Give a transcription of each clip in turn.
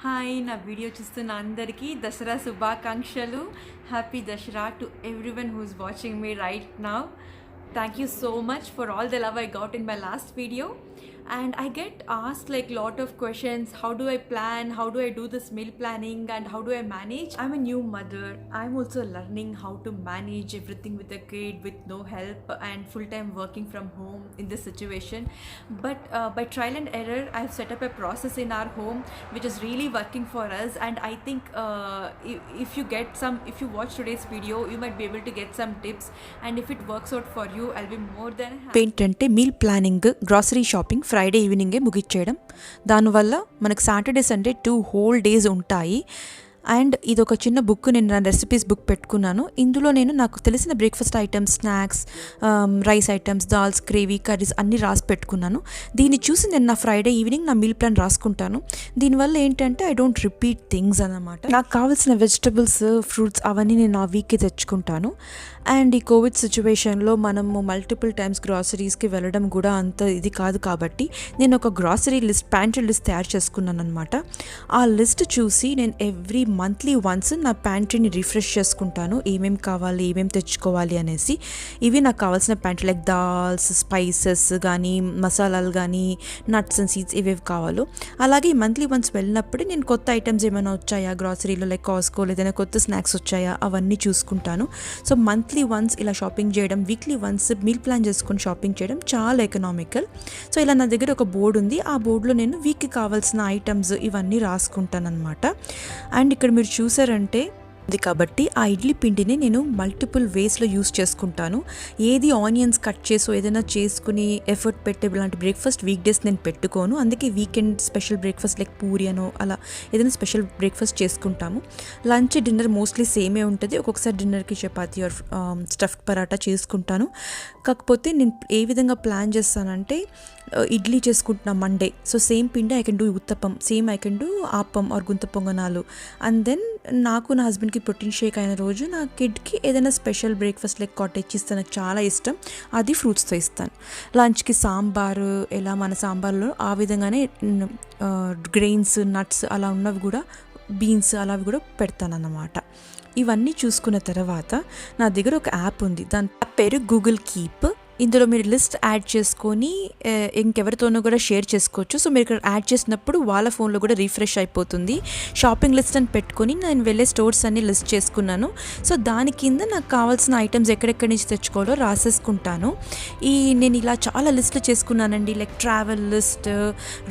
Hi నా video చూస్తున్న అందరికీ దసరా శుభాకాంక్షలు. Happy Dasara to everyone who is watching me right now. Thank you so much for all the love I got in my last video. And I get asked like lot of questions. How do I plan? How do I do this meal planning? And how do I manage? I'm a new mother. I'm also learning how to manage everything with a kid with no help and full-time working from home in this situation. But by trial and error, I've set up a process in our home which is really working for us. And I think if you watch today's video, you might be able to get some tips. And if it works out for you, I'll be more than happy. ఏంటంటే meal planning, grocery shopping Friday ఈవినింగే ముగిచ్చేయడం. దానివల్ల మనకు Saturday Sunday 2 whole days ఉంటాయి. And ఇది ఒక చిన్న book, నేను నా రెసిపీస్ బుక్ పెట్టుకున్నాను. ఇందులో నేను నాకు తెలిసిన breakfast items, snacks, rice items, dals, gravy, curries అన్నీ రాసి పెట్టుకున్నాను. దీన్ని చూసి నేను నా ఫ్రైడే ఈవినింగ్ నా మీల్ ప్లాన్ రాసుకుంటాను. దీనివల్ల ఏంటంటే ఐ డోంట్ రిపీట్ థింగ్స్ అన్నమాట. నాకు కావాల్సిన వెజిటబుల్స్, ఫ్రూట్స్ అవన్నీ నేను ఆ వీక్కి తెచ్చుకుంటాను. అండ్ ఈ కోవిడ్ సిచ్యువేషన్లో మనము మల్టిపుల్ టైమ్స్ గ్రాసరీస్కి వెళ్ళడం కూడా అంత ఇది కాదు కాబట్టి నేను ఒక గ్రాసరీ లిస్ట్, ప్యాంట్రీ లిస్ట్ తయారు చేసుకున్నాను అనమాట. ఆ లిస్ట్ చూసి నేను ఎవ్రీ మంత్లీ వన్స్ నా ప్యాంట్రీని రిఫ్రెష్ చేసుకుంటాను, ఏమేమి కావాలి, ఏమేమి తెచ్చుకోవాలి అనేసి. ఇవి నాకు కావాల్సిన ప్యాంట్రీ లైక్ దాల్స్, స్పైసెస్ కానీ, మసాలాలు కానీ, నట్స్ అండ్ సీడ్స్ ఇవేవి కావాలో. అలాగే మంత్లీ వన్స్ వెళ్ళినప్పుడు నేను కొత్త ఐటమ్స్ ఏమైనా వచ్చాయా గ్రాసరీలో, లైక్ కాస్కో ఏదైనా కొత్త స్నాక్స్ వచ్చాయా అవన్నీ చూసుకుంటాను. సో మంత్లీ వన్స్ ఇలా షాపింగ్ చేయడం, వీక్లీ వన్స్ మీల్ ప్లాన్ చేసుకొని షాపింగ్ చేయడం చాలా ఎకనామికల్. సో ఇలా నా దగ్గర ఒక బోర్డు ఉంది. ఆ బోర్డులో నేను వీక్కి కావాల్సిన ఐటమ్స్ ఇవన్నీ రాసుకుంటాను అనమాట. అండ్ ఇక్కడ మీరు చూసారంటే ఉంది కాబట్టి ఆ ఇడ్లీ పిండిని నేను మల్టిపుల్ వేస్లో యూస్ చేసుకుంటాను. ఏది ఆనియన్స్ కట్ చేసో ఏదైనా చేసుకుని ఎఫర్ట్ పెట్టే ఇలాంటి బ్రేక్ఫాస్ట్ వీక్ డేస్ నేను పెట్టుకోను. అందుకే weekend special breakfast like puri అనో అలా ఏదైనా స్పెషల్ బ్రేక్ఫాస్ట్ చేసుకుంటాము. లంచ్, డిన్నర్ మోస్ట్లీ సేమే ఉంటుంది. ఒక్కొక్కసారి డిన్నర్కి చపాతీ ఆర్ స్టఫ్డ్ పరాటా చేసుకుంటాను. కాకపోతే నేను ఏ విధంగా ప్లాన్ చేస్తానంటే ఇడ్లీ చేసుకుంటున్నా మండే, సో సేమ్ పిండి I can do uttapam, same I can do appam or గుంత పొంగనాలు. అండ్ దెన్ నాకు నా హస్బెండ్కి ప్రోటీన్ షేక్ అయిన రోజు నా కిడ్కి ఏదైనా స్పెషల్ బ్రేక్ఫాస్ట్ లైక్ కాటేజ్ ఇస్తాను, నాకు చాలా ఇష్టం, అది ఫ్రూట్స్తో ఇస్తాను. లంచ్కి సాంబారు, ఎలా మన సాంబార్లో ఆ విధంగానే గ్రెయిన్స్, నట్స్ అలా ఉన్నవి కూడా, బీన్స్ అలావి కూడా పెడతానన్నమాట. ఇవన్నీ చూసుకున్న తర్వాత నా దగ్గర ఒక యాప్ ఉంది, దాని పేరు గూగుల్ కీప్. ఇందులో మీరు లిస్ట్ యాడ్ చేసుకొని ఇంకెవరితోనూ కూడా షేర్ చేసుకోవచ్చు. సో మీరు ఇక్కడ యాడ్ చేసినప్పుడు వాళ్ళ ఫోన్లో కూడా రీఫ్రెష్ అయిపోతుంది. షాపింగ్ లిస్ట్ అని పెట్టుకొని నేను వెళ్ళే స్టోర్స్ అన్ని లిస్ట్ చేసుకున్నాను. సో దాని కింద నాకు కావాల్సిన ఐటమ్స్ ఎక్కడెక్కడి నుంచి తెచ్చుకోవాలో రాసేసుకుంటాను. నేను ఇలా చాలా లిస్టులు చేసుకున్నానండి, like travel list,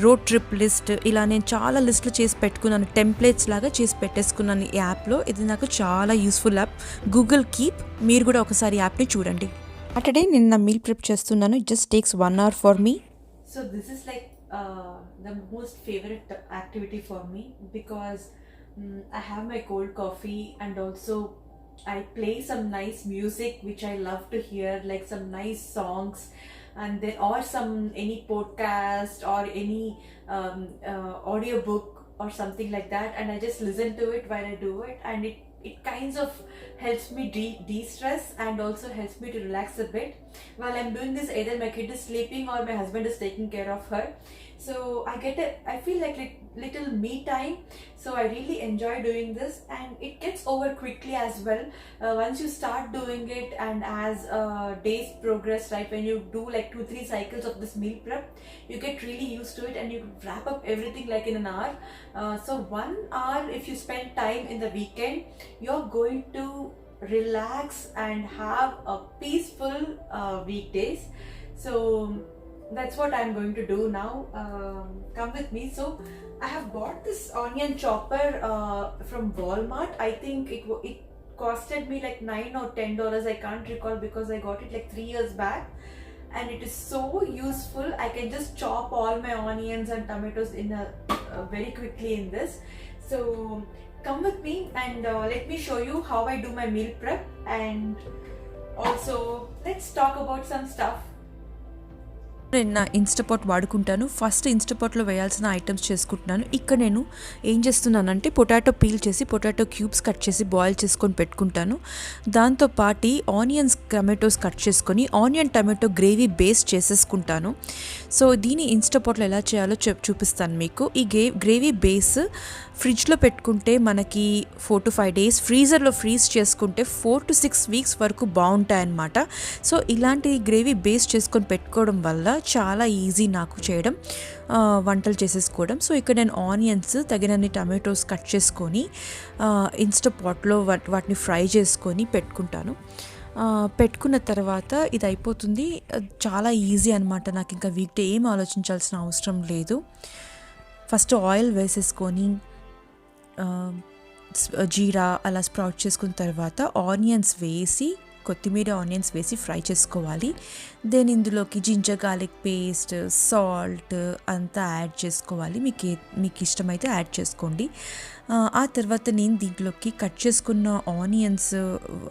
road trip list, ఇలా నేను చాలా లిస్టులు చేసి పెట్టుకున్నాను. టెంప్లెట్స్ లాగా చేసి పెట్టేసుకున్నాను ఈ యాప్లో. ఇది నాకు చాలా యూస్ఫుల్ యాప్ గూగుల్ కీప్. మీరు కూడా ఒకసారి యాప్ని చూడండి. సాటర్డే నేను నా మీల్ ప్రిప్ చేస్తున్నాను. It just takes 1 hour for me. So this is like the most favorite activity for me because I have my cold coffee and also I play some nice music which I love to hear, like some nice songs, and then or any podcast or any audio book or something like that, and I just listen to it while I do it, and it kinds of helps me de-stress and also helps me to relax a bit. While I'm doing this, either my kid is sleeping or my husband is taking care of her. So I feel like little me time. So I really enjoy doing this, and it gets over quickly as well. Once you start doing it, and as days progress, right, when you do like 2-3 cycles of this meal prep, you get really used to it and you wrap up everything like in an hour. So 1 hour, if you spend time in the weekend, you're going to relax and have a peaceful weekdays. So that's what I'm going to do now. Come with me. So I have bought this onion chopper from Walmart. I think it costed me like $9 or $10. I can't recall because I got it like 3 years back, and it is so useful. I can just chop all my onions and tomatoes in very quickly in this. So come with me and let me show you how I do my meal prep, and also let's talk about some stuff. నేను నా ఇన్స్టాపాట్ వాడుకుంటాను. First ఇన్స్టాపాట్లో వేయాల్సిన items చేసుకుంటున్నాను. ఇక్కడ నేను ఏం చేస్తున్నానంటే potato peel చేసి potato cubes cut చేసి బాయిల్ చేసుకొని పెట్టుకుంటాను. దాంతోపాటు ఆనియన్స్, టమాటోస్ కట్ చేసుకొని ఆనియన్ టమాటో గ్రేవీ బేస్ చేసేసుకుంటాను. సో దీని ఇన్స్టాపాట్లో ఎలా చేయాలో చూపిస్తాను మీకు. ఈ గ్రేవీ బేస్ ఫ్రిడ్జ్లో పెట్టుకుంటే మనకి 4 to 5 days, ఫ్రీజర్లో ఫ్రీజ్ చేసుకుంటే 4 to 6 weeks వరకు బాగుంటాయన్నమాట. సో ఇలాంటి గ్రేవీ బేస్ చేసుకొని పెట్టుకోవడం వల్ల చాలా ఈజీ నాకు చేయడం, వంటలు చేసేసుకోవడం. సో ఇక్కడ నేను ఆనియన్స్, తగినన్ని టమాటోస్ కట్ చేసుకొని ఇన్స్టంట్ పాట్లో వాటిని ఫ్రై చేసుకొని పెట్టుకుంటాను. పెట్టుకున్న తర్వాత ఇది అయిపోతుంది. చాలా ఈజీ అనమాట. నాకు ఇంకా వీక్ డే ఏం ఆలోచించాల్సిన అవసరం లేదు. ఫస్ట్ ఆయిల్ వేసేసుకొని జీరా అలా స్ప్రౌట్ చేసుకున్న తర్వాత ఆనియన్స్ వేసి, కొత్తిమీర ఆనియన్స్ వేసి ఫ్రై చేసుకోవాలి. దెన్ ఇందులోకి జింజర్ గార్లిక్ పేస్ట్, సాల్ట్ అంతా యాడ్ చేసుకోవాలి. మీకు ఇష్టమైతే యాడ్ చేసుకోండి. ఆ తర్వాత నేను దీంట్లోకి కట్ చేసుకున్న ఆనియన్స్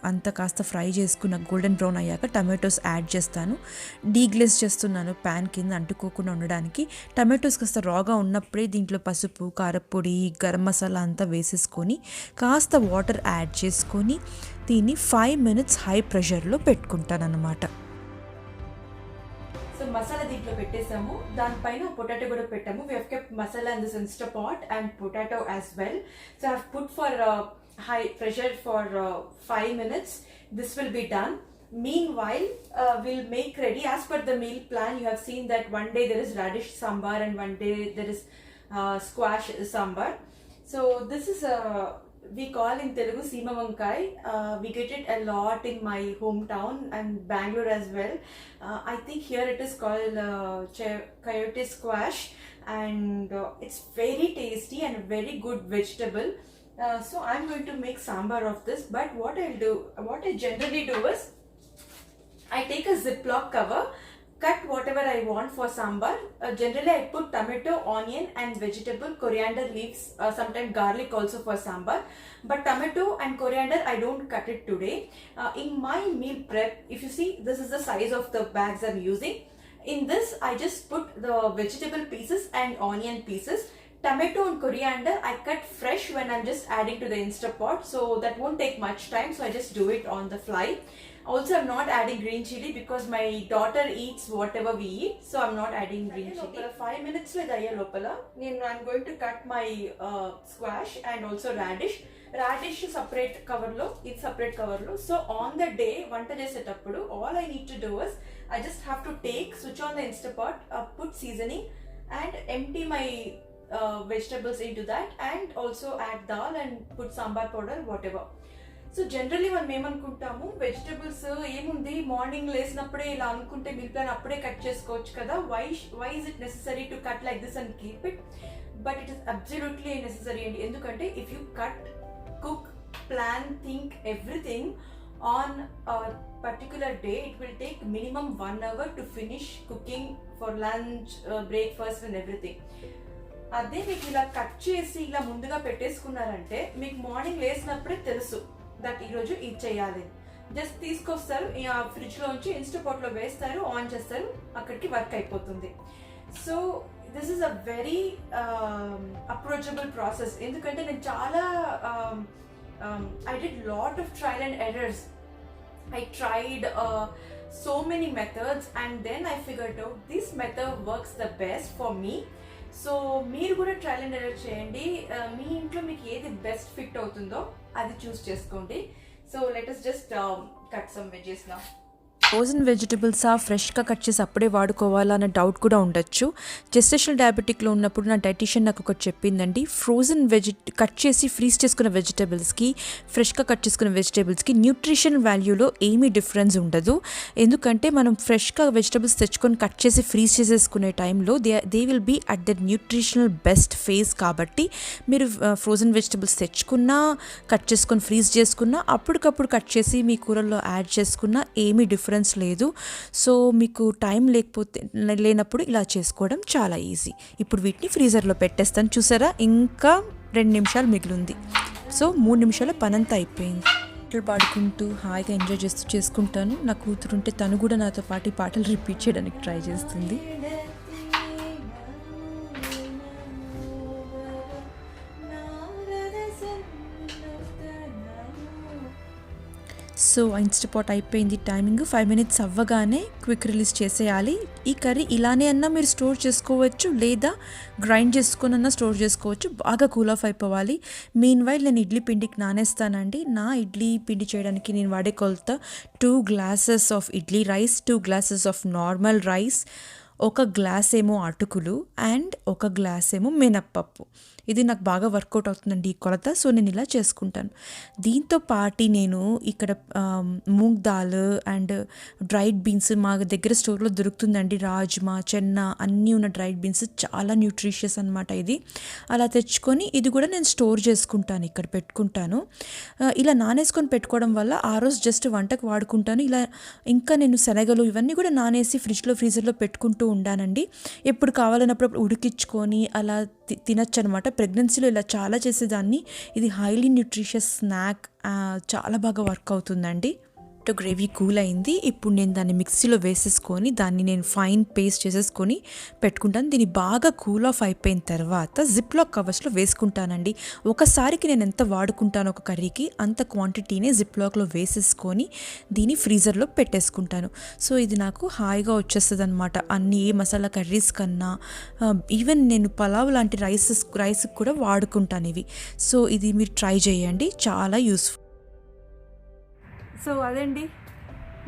అంతా కాస్త ఫ్రై చేసుకున్న గోల్డెన్ బ్రౌన్ అయ్యాక టమాటోస్ యాడ్ చేస్తాను. డీగ్లేస్ చేస్తున్నాను ప్యాన్ కింద అంటుకోకుండా ఉండడానికి. టమాటోస్ కాస్త రాగా ఉన్నప్పుడే దీంట్లో పసుపు, కారపొడి, గరం మసాలా అంతా వేసేసుకొని కాస్త వాటర్ యాడ్ చేసుకొని దీన్ని 5 minutes హై ప్రెషర్లో పెట్టుకుంటాను అన్నమాట. సో మసాలా దీంట్లో పెట్టేసాము. దానిపైన పొటాటో కూడా పెట్టాము. We have kept masala in this Insta pot and potato as well. So I have put for high pressure for 5 minutes. This will be done. Meanwhile, we'll make ready as per the meal plan. You have seen that one day there is radish sambar and one day there is squash sambar. So this is we call in Telugu Seema Vankai. We get it a lot in my hometown and Bangalore as well. I think here it is called coyote squash, and it's very tasty and a very good vegetable. So I'm going to make sambar of this. But what I generally do is I take a Ziploc cover, cut whatever I want for sambar. Generally I put tomato, onion and vegetable, coriander leaves, sometimes garlic also for sambar. But tomato and coriander I don't cut it today. In my meal prep, if you see, this is the size of the bags I'm using. In this I just put the vegetable pieces and onion pieces. Tomato and coriander I cut fresh when I'm just adding to the Insta pot, so that won't take much time, so I just do it on the fly. Also, I'm not adding green chili because my daughter eats whatever we eat, so I'm not adding green chili. 5 minutes with ayya lopala I'm going to cut my squash and also radish separate cover lo, it separate cover lo. So on the day vanta chesetappudu all I need to do is I just have to switch on the Instapot, put seasoning and empty my vegetables into that, and also add dal and put sambar powder, whatever. So generally మనం ఏమనుకుంటాము, vegetables ఏముంది morning లేసినప్పుడే ఇలా అనుకుంటే meal plan అప్పుడే cut చేసుకోవచ్చు కదా, why is it necessary to cut like this and keep it. But it is absolutely necessary అండి. ఎందుకంటే if you cut, cook, plan, think everything on particular day, it will take minimum 1 hour to finish cooking for lunch, breakfast and everything. అదే మీకు ఇలా cut చేసి ఇలా ముందుగా పెట్టేసుకున్నారంటే మీకు morning లేసినప్పుడే తెలుసు దట్ ఈరోజు ఇది చేయాలి. జస్ట్ తీసుకొస్తారు, ఫ్రిడ్జ్లోంచి ఇన్స్టాపాట్లో వేస్తారు, ఆన్ చేస్తారు, అక్కడికి వర్క్ అయిపోతుంది. So this is a very approachable process. ఎందుకంటే నేను చాలా I did lot of trial and errors. I tried so many methods and then I figured out this method works the best for me. So మీరు కూడా trial and error చేయండి. మీ ఇంట్లో మీకు ఏది best fit అవుతుందో అది చూస్ చేసుకోండి. So let us just cut some veggies now. Frozen వెజిటబుల్సా ఫ్రెష్గా కట్ చేసి అప్పుడే వాడుకోవాలా అన్న డౌట్ కూడా ఉండొచ్చు. జెస్టేషనల్ డయాబెటిక్లో ఉన్నప్పుడు నా డైటీషియన్ నాకు ఒకటి చెప్పిందండి, ఫ్రోజన్ కట్ చేసి ఫ్రీజ్ చేసుకున్న వెజిటబుల్స్కి, ఫ్రెష్గా కట్ చేసుకున్న వెజిటబుల్స్కి న్యూట్రిషన్ వాల్యూలో ఏమీ డిఫరెన్స్ ఉండదు. ఎందుకంటే మనం ఫ్రెష్గా వెజిటబుల్స్ తెచ్చుకొని కట్ చేసి ఫ్రీజ్ చేసేసుకునే టైంలో they will be at the nutritional best phase. కాబట్టి మీరు ఫ్రోజన్ వెజిటబుల్స్ తెచ్చుకున్నా, కట్ చేసుకొని ఫ్రీజ్ చేసుకున్నా, అప్పటికప్పుడు కట్ చేసి మీ కూరల్లో యాడ్ చేసుకున్నా ఏమీ డిఫరెన్స్ లేదు. సో మీకు టైం లేనప్పుడు ఇలా చేసుకోవడం చాలా ఈజీ. ఇప్పుడు వీటిని ఫ్రీజర్లో పెట్టేస్తాను. చూసారా, ఇంకా 2 నిమిషాలు మిగిలింది. సో 3 నిమిషాల పనంతా అయిపోయింది. పాటలు పాడుకుంటూ హాయిగా ఎంజాయ్ చేస్తూ చేసుకుంటాను. నా కూతురుంటే తను కూడా నాతో పాటు ఈ పాటలు రిపీట్ చేయడానికి ట్రై చేస్తుంది. సో ఇన్స్టాపాట్ అయిపోయింది టైమింగ్. 5 minutes అవ్వగానే క్విక్ రిలీజ్ చేసేయాలి. ఈ కర్రీ ఇలానే అన్నా మీరు స్టోర్ చేసుకోవచ్చు, లేదా గ్రైండ్ చేసుకున్న స్టోర్ చేసుకోవచ్చు. బాగా కూల్ ఆఫ్ అయిపోవాలి. మీన్ వైల్ నేను ఇడ్లీ పిండికి నానేస్తానండి. నా ఇడ్లీ పిండి చేయడానికి నేను వాడే కొలత 2 glasses of idli rice, 2 glasses of normal rice, 1 glass ఏమో అటుకులు అండ్ 1 glass ఏమో మినప్పప్పు. ఇది నాకు బాగా వర్కౌట్ అవుతుందండి ఈ కొలత. సో నేను ఇలా చేసుకుంటాను. దీంతో పాటు నేను ఇక్కడ moong dal and dried beans మా దగ్గర స్టోర్లో దొరుకుతుందండి. రాజ్మా, చెన్న అన్నీ ఉన్న డ్రైడ్ బీన్స్ చాలా న్యూట్రిషియస్ అనమాట. ఇది అలా తెచ్చుకొని ఇది కూడా నేను స్టోర్ చేసుకుంటాను, ఇక్కడ పెట్టుకుంటాను. ఇలా నానేసుకొని పెట్టుకోవడం వల్ల ఆ రోజు జస్ట్ వంటకు వాడుకుంటాను. ఇలా ఇంకా నేను శనగలు ఇవన్నీ కూడా నానేసి ఫ్రీజర్లో పెట్టుకుంటూ ఉండానండి. ఎప్పుడు కావాలన్నప్పుడు ఉడికించుకొని అలా తినచ్చు అనమాట. ప్రెగ్నెన్సీలో ఇలా చాలా చేసేదాన్ని. ఇది హైలీ న్యూట్రిషియస్ స్నాక్, చాలా బాగా వర్క్ అవుతుందండి. గ్రేవీ కూల్ అయింది. ఇప్పుడు నేను దాన్ని మిక్సీలో వేసేసుకొని దాన్ని నేను ఫైన్ పేస్ట్ చేసేసుకొని పెట్టుకుంటాను. దీన్ని బాగా కూల్ ఆఫ్ అయిపోయిన తర్వాత జిప్లాక్ కవర్స్లో వేసుకుంటానండి. ఒకసారికి నేను ఎంత వాడుకుంటాను ఒక కర్రీకి అంత క్వాంటిటీనే జిప్లాక్లో వేసేసుకొని దీన్ని ఫ్రీజర్లో పెట్టేసుకుంటాను. సో ఇది నాకు హాయిగా వచ్చేస్తుంది అనమాట. అన్ని ఏ మసాలా కర్రీస్ కన్నా ఈవెన్ నేను పలావ్ లాంటి రైస్ కూడా వాడుకుంటాను ఇవి. సో ఇది మీరు ట్రై చేయండి, చాలా యూస్ఫుల్. సో అదండి,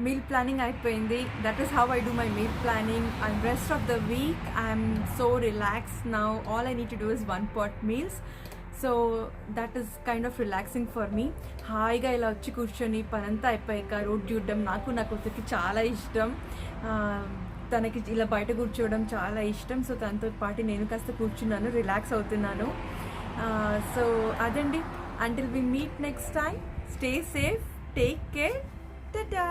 మీల్ ప్లానింగ్ అయిపోయింది. That is how I do my meal planning and rest of the week I'm so relax now. All I need to do is 1 pot meals. So that is kind of relaxing for me. హాయిగా ఇలా వచ్చి కూర్చొని పనంతా అయిపోయాక road చూడడం నా కూతురికి చాలా ఇష్టం. తనకి ఇలా బయట కూర్చోవడం చాలా ఇష్టం. సో తనతో పాటు నేను కాస్త కూర్చున్నాను, రిలాక్స్ అవుతున్నాను. సో అదండి, until we meet next time, stay safe, take care, ta-ta.